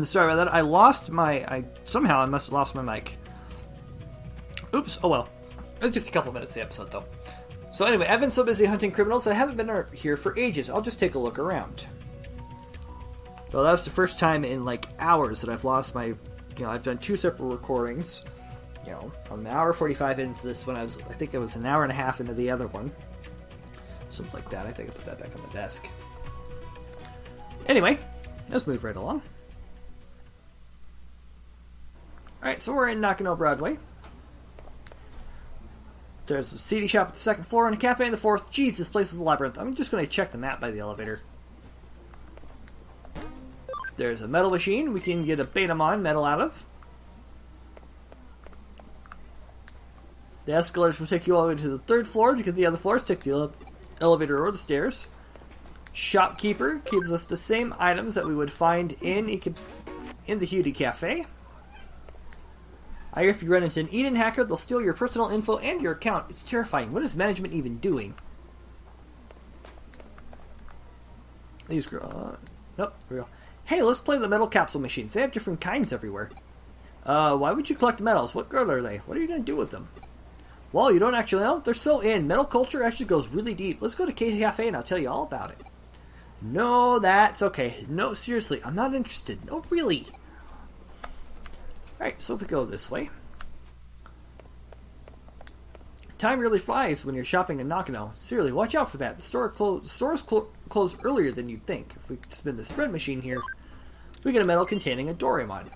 Sorry about that. I somehow must have lost my mic. Oops. Oh well. It's just a couple minutes of the episode though. So anyway, I've been so busy hunting criminals, I haven't been here for ages. I'll just take a look around. Well, that's the first time in like hours that I've lost my. I've done 2 separate recordings. I'm an hour 45 into this one. I think it was an hour and a half into the other one. Something like that. I think I put that back on the desk. Anyway, let's move right along. Alright, so we're in Nakano Broadway. There's a CD shop at the 2nd floor and a cafe on the 4th. Jeez, this place is a labyrinth. I'm just going to check the map by the elevator. There's a metal machine we can get a Betamon metal out of. The escalators will take you all the way to the 3rd floor. To get the other floors, take the elevator or the stairs. Shopkeeper gives us the same items that we would find in the Hudi Cafe. I hear if you run into an Eden hacker, they'll steal your personal info and your account. It's terrifying. What is management even doing? These girls... nope, there we go. Hey, let's play the metal capsule machines. They have different kinds everywhere. Why would you collect metals? What good are they? What are you going to do with them? Well, you don't actually know. They're so in. Metal culture actually goes really deep. Let's go to K Cafe and I'll tell you all about it. No, that's okay. No, seriously, I'm not interested. No, really. Alright, so if we go this way. Time really flies when you're shopping in Nakano. Seriously, watch out for that. The stores close earlier than you'd think. If we spin the spread machine here, we get a medal containing a Doraemon.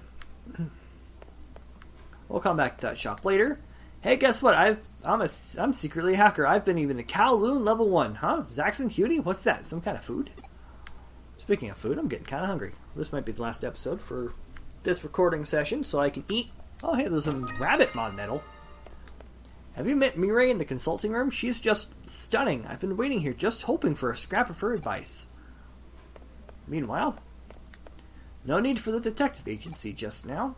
We'll come back to that shop later. Hey, guess what? I'm secretly a hacker. I've been even a Kowloon level 1. Huh? Zaxxon Hudi? What's that? Some kind of food? Speaking of food, I'm getting kind of hungry. This might be the last episode for this recording session, so I can eat. Oh, hey, there's some Rabbitmon metal. Have you met Mirai in the consulting room? She's just stunning. I've been waiting here just hoping for a scrap of her advice. Meanwhile, no need for the detective agency just now.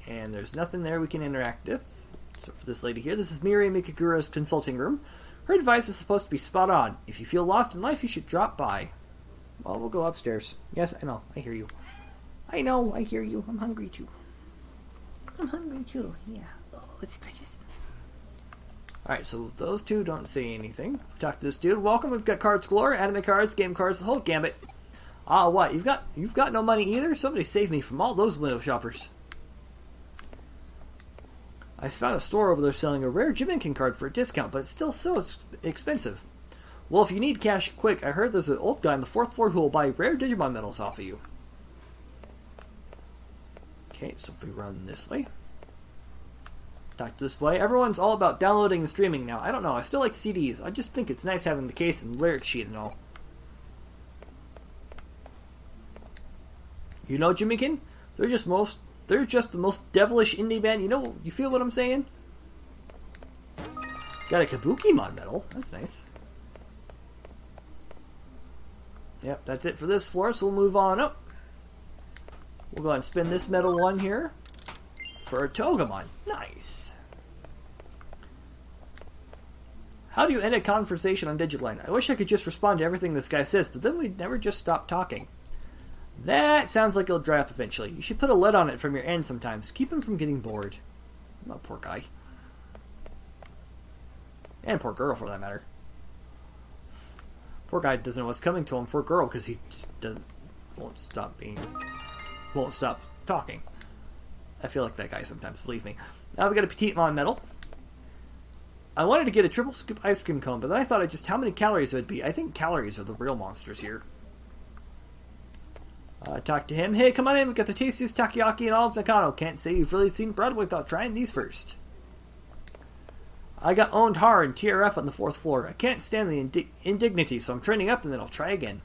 And there's nothing there we can interact with. So for this lady here, this is Mirai Mikagura's consulting room. Her advice is supposed to be spot on. If you feel lost in life, you should drop by. Well, we'll go upstairs. Yes, I know. I hear you. I know. I hear you. I'm hungry too. I'm hungry too. Yeah. Oh, it's delicious. Alright, so those two don't say anything. Talk to this dude. Welcome, we've got cards galore, anime cards, game cards, the whole gambit. Ah, what? You've got no money either? Somebody save me from all those window shoppers. I found a store over there selling a rare Digimon card for a discount, but it's still so expensive. Well, if you need cash quick, I heard there's an old guy on the 4th floor who will buy rare Digimon medals off of you. Okay, so if we run this way. Talk to display. Everyone's all about downloading and streaming now. I don't know. I still like CDs. I just think it's nice having the case and lyric sheet and all. You know, Jimmykin? They're just the most devilish indie band. You feel what I'm saying? Got a Kabukimon medal. That's nice. Yep, that's it for this floor, so we'll move on up. We'll go ahead and spin this medal one here for a Togemon. Nice. How do you end a conversation on Digiline? I wish I could just respond to everything this guy says, but then we'd never just stop talking. That sounds like it'll dry up eventually. You should put a lid on it from your end sometimes. Keep him from getting bored. Oh, poor guy. And poor girl, for that matter. Poor guy doesn't know what's coming to him. Poor girl, because he just won't stop talking. I feel like that guy sometimes, believe me. Now we got a Petitemon medal. I wanted to get a triple scoop ice cream cone, but then I thought of just how many calories it would be. I think calories are the real monsters here. Talk to him. Hey, come on in. We got the tastiest takoyaki in all of Nakano. Can't say you've really seen Broadway without trying these first. I got owned hard in TRF on the 4th floor. I can't stand the indignity, so I'm training up and then I'll try again.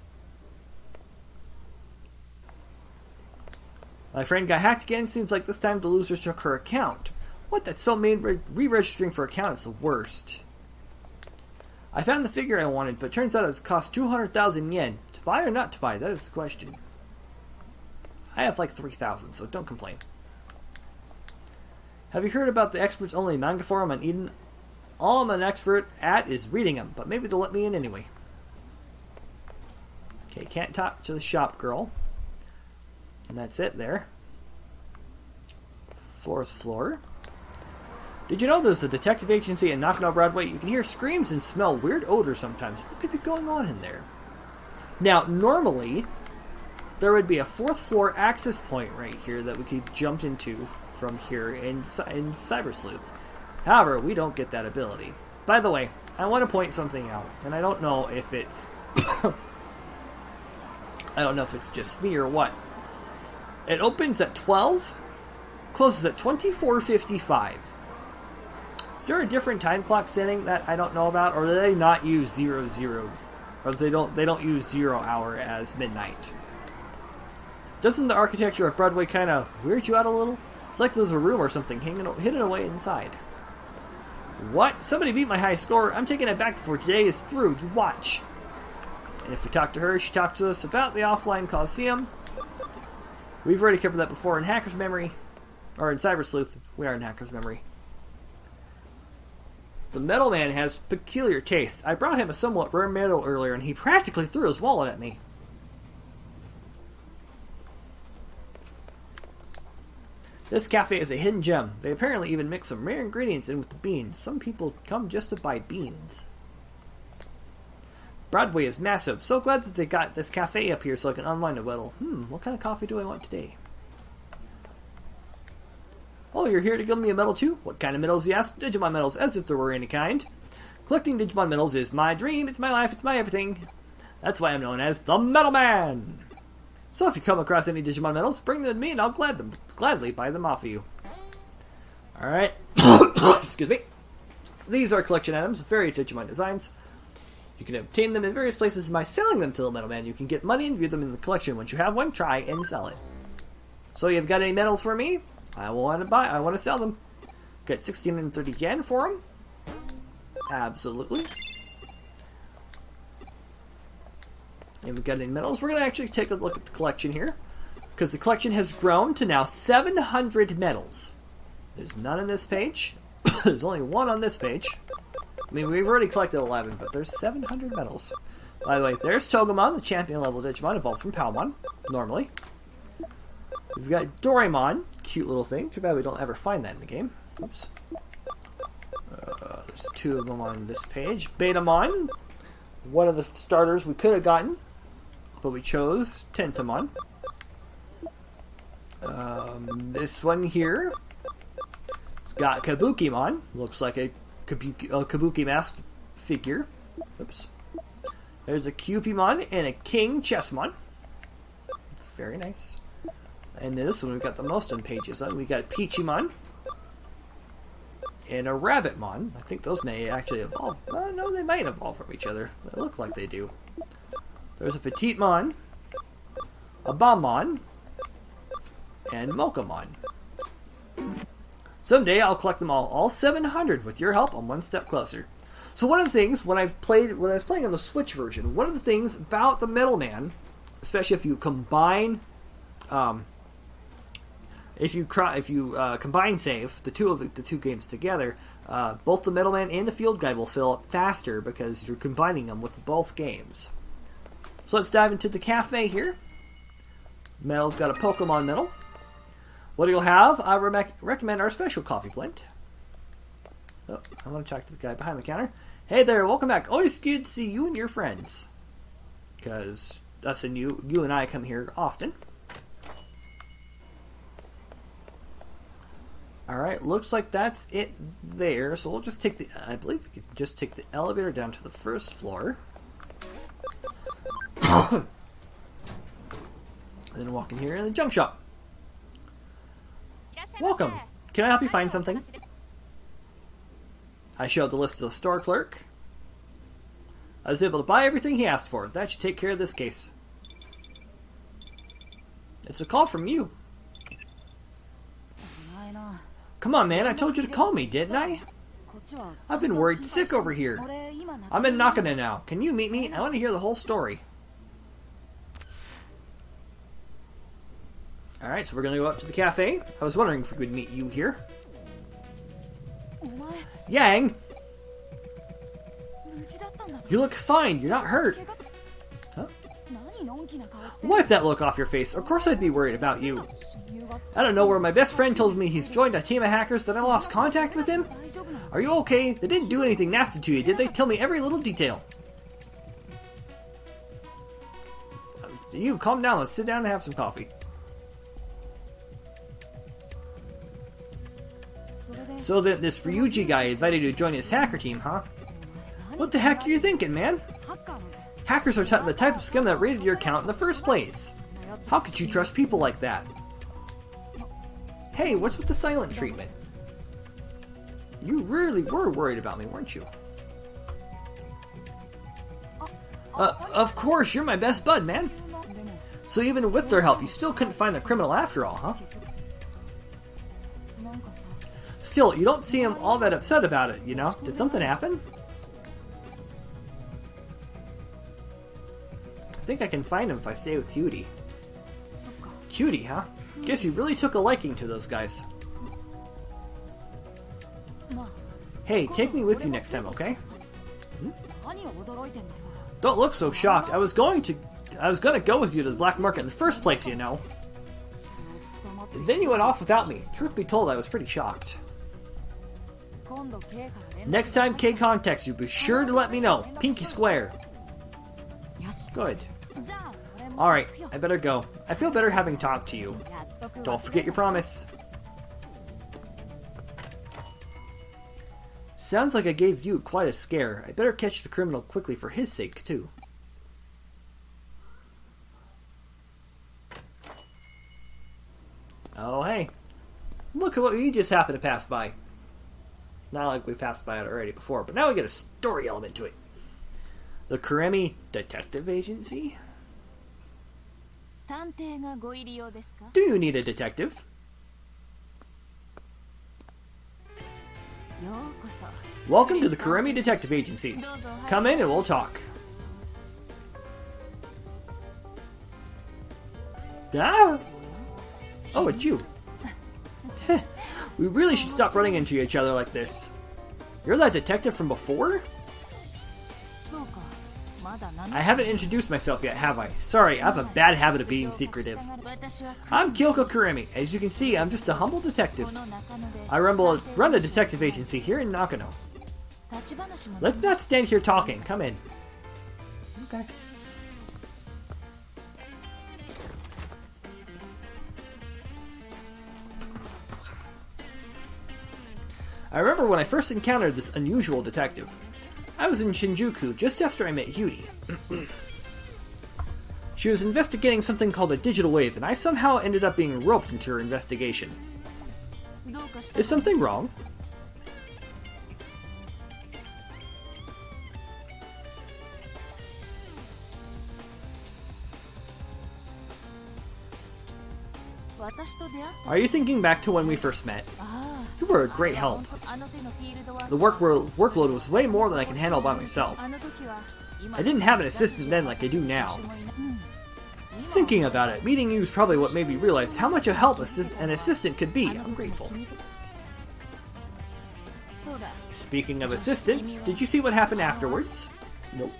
My friend got hacked again. Seems like this time the loser took her account. What? That's so mean. Re-registering for account is the worst. I found the figure I wanted, but turns out it cost 200,000 yen. To buy or not to buy? That is the question. I have like 3,000, so don't complain. Have you heard about the experts only manga forum on Eden? All I'm an expert at is reading them, but maybe they'll let me in anyway. Okay, can't talk to the shop girl. And that's it there. 4th floor. Did you know there's a detective agency in Nakano Broadway? You can hear screams and smell weird odors sometimes. What could be going on in there? Now, normally, there would be a 4th floor access point right here that we could jump into from here in Cyber Sleuth. However, we don't get that ability. By the way, I want to point something out, and I don't know if it's I don't know if it's just me or what. It opens at 12, closes at 24:55. Is there a different time clock setting that I don't know about, or do they not use 00, or they don't use 0 hour as midnight? Doesn't the architecture of Broadway kind of weird you out a little? It's like there's a room or something hidden away inside. What? Somebody beat my high score. I'm taking it back before today is through. You watch. And if we talk to her, she talks to us about the offline Coliseum. We've already covered that before in Hacker's Memory. Or in Cyber Sleuth. We are in Hacker's Memory. The Metal Man has peculiar taste. I brought him a somewhat rare medal earlier, and he practically threw his wallet at me. This cafe is a hidden gem. They apparently even mix some rare ingredients in with the beans. Some people come just to buy beans. Broadway is massive. So glad that they got this cafe up here so I can unwind a little. What kind of coffee do I want today? Oh, you're here to give me a medal too? What kind of medals, you ask? Digimon medals, as if there were any kind. Collecting Digimon medals is my dream, it's my life, it's my everything. That's why I'm known as the Metal Man. So if you come across any Digimon medals, bring them to me and I'll gladly buy them off of you. Alright. Excuse me. These are collection items with various Digimon designs. You can obtain them in various places by selling them to the Metal Man. You can get money and view them in the collection. Once you have one, try and sell it. So you've got any medals for me? I want to sell them. Get 1630 yen for them. Absolutely. And we've got any medals. We're going to actually take a look at the collection here, because the collection has grown to now 700 medals. There's none on this page. There's only one on this page. I mean, we've already collected 11, but there's 700 medals. By the way, there's Togemon, the champion level Digimon, evolved from Palmon, normally. We've got Doraemon, cute little thing. Too bad we don't ever find that in the game. Oops. There's There's 2 of them on this page. Betamon, one of the starters we could have gotten, but we chose Tentamon. This one here, it's got Kabukimon. Looks like a Kabuki masked figure. Oops. There's a Cupimon and a King Chessmon. Very nice. And then this one we've got the most on pages on. We got Peachymon and a Rabbitmon. I think those may actually evolve. No, they might evolve from each other. They look like they do. There's a Petitmon, a Bombmon, and Mokamon. Someday I'll collect them all 700. With your help, I'm one step closer. So one of the things when I was playing on the Switch version, one of the things about the Middleman, especially if you combine, combine save the two games together, both the Middleman and the Field Guide will fill up faster because you're combining them with both games. So let's dive into the cafe here. Metal's got a Pokemon medal. What you'll have, I recommend our special coffee blend. Oh, I want to talk to the guy behind the counter. Hey there, welcome back. Always good to see you and your friends. Because us and you and I come here often. Alright, looks like that's it there. So we'll just take I believe we could just take the elevator down to the first floor. And then walk in here in the junk shop. Welcome. Can I help you find something? I showed the list to the store clerk. I was able to buy everything he asked for. That should take care of this case. It's a call from you. Come on, man. I told you to call me, didn't I? I've been worried sick over here. I'm in Nakano now. Can you meet me? I want to hear the whole story. Alright, so we're going to go up to the cafe. I was wondering if we could meet you here. Yang! You look fine. You're not hurt. Huh? Wipe that look off your face. Of course I'd be worried about you. I don't know where my best friend told me he's joined a team of hackers that I lost contact with him. Are you okay? They didn't do anything nasty to you, did they? Tell me every little detail. You calm down. Let's sit down and have some coffee. So that this Ryuji guy invited you to join his hacker team, huh? What the heck are you thinking, man? Hackers are the type of scum that raided your account in the first place. How could you trust people like that? Hey, what's with the silent treatment? You really were worried about me, weren't you? Of course, you're my best bud, man. So even with their help, you still couldn't find the criminal after all, huh? Still, you don't seem all that upset about it, you know? Did something happen? I think I can find him if I stay with Cutie. Cutie, huh? Guess you really took a liking to those guys. Hey, take me with you next time, okay? Don't look so shocked. I was gonna go with you to the black market in the first place, you know. And then you went off without me. Truth be told, I was pretty shocked. Next time Kay contacts you, be sure to let me know. Pinky square. Good. Alright, I better go. I feel better having talked to you. Don't forget your promise. Sounds like I gave you quite a scare. I better catch the criminal quickly for his sake, too. Oh, hey. Look at what we just happened to pass by. Not like we passed by it already before, but now we get a story element to it. The Kuremi Detective Agency? Do you need a detective? Welcome to the Kuremi Detective Agency. Come in and we'll talk. Ah! Oh, it's you. We really should stop running into each other like this. You're that detective from before? I haven't introduced myself yet, have I? Sorry, I have a bad habit of being secretive. I'm Kyoko Kuremi. As you can see, I'm just a humble detective. I run a detective agency here in Nakano. Let's not stand here talking. Come in. Okay. I remember when I first encountered this unusual detective. I was in Shinjuku just after I met Yuri. She was investigating something called a digital wave, and I somehow ended up being roped into her investigation. Is something wrong? Are you thinking back to when we first met? You were a great help. The workload was way more than I can handle by myself. I didn't have an assistant then like I do now. Thinking about it, meeting you is probably what made me realize how much a help an assistant could be. I'm grateful. Speaking of assistants, did you see what happened afterwards? Nope.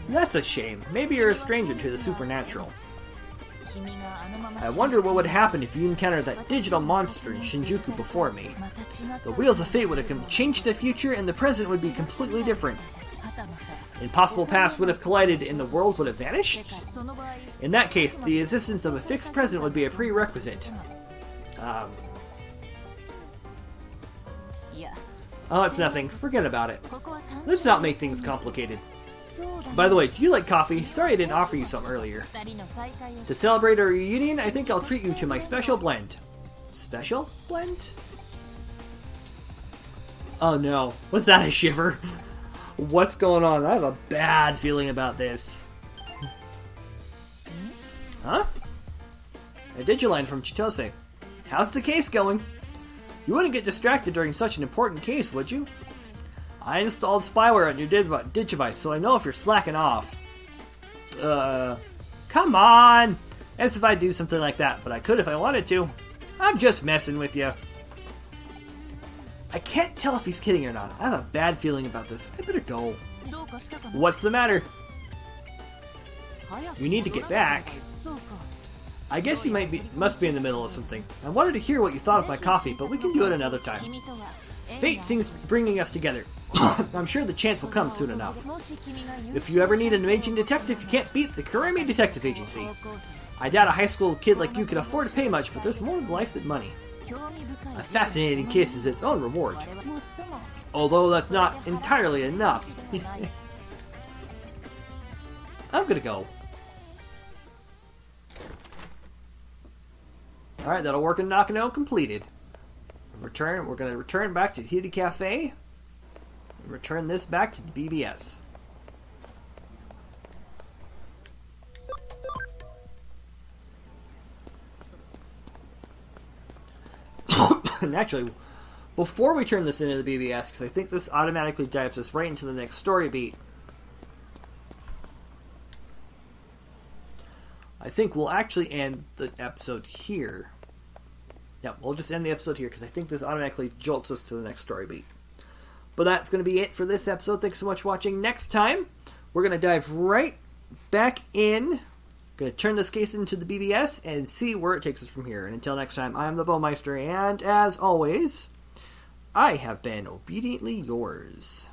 That's a shame. Maybe you're a stranger to the supernatural. I wonder what would happen if you encountered that digital monster in Shinjuku before me. The wheels of fate would have changed the future and the present would be completely different. Impossible past would have collided and the world would have vanished? In that case, the existence of a fixed present would be a prerequisite. Oh, it's nothing. Forget about it. Let's not make things complicated. By the way, do you like coffee? Sorry I didn't offer you some earlier. To celebrate our reunion, I think I'll treat you to my special blend. Special blend? Oh no. Was that a shiver? What's going on? I have a bad feeling about this. Huh? A Digiline from Chitose. How's the case going? You wouldn't get distracted during such an important case, would you? I installed spyware on your Digivice, so I know if you're slacking off. Come on! As if I'd do something like that, but I could if I wanted to. I'm just messing with you. I can't tell if he's kidding or not. I have a bad feeling about this. I better go. What's the matter? You need to get back. I guess you must be in the middle of something. I wanted to hear what you thought of my coffee, but we can do it another time. Fate seems to be bringing us together. I'm sure the chance will come soon enough. If you ever need an amazing detective, you can't beat the Kurami Detective Agency. I doubt a high school kid like you can afford to pay much, but there's more to life than money. A fascinating case is its own reward. Although that's not entirely enough. I'm gonna go. Alright, that'll work in Nakano. Completed. We're going to return back to the Cafe. And return this back to the BBS. And actually, before we turn this into the BBS, because I think this automatically dives us right into the next story beat, I think we'll actually end the episode here. Yeah, we'll just end the episode here because I think this automatically jolts us to the next story beat. But that's going to be it for this episode. Thanks so much for watching. Next time, we're going to dive right back in. Going to turn this case into the BBS and see where it takes us from here. And until next time, I'm the Bowmeister, and as always, I have been obediently yours.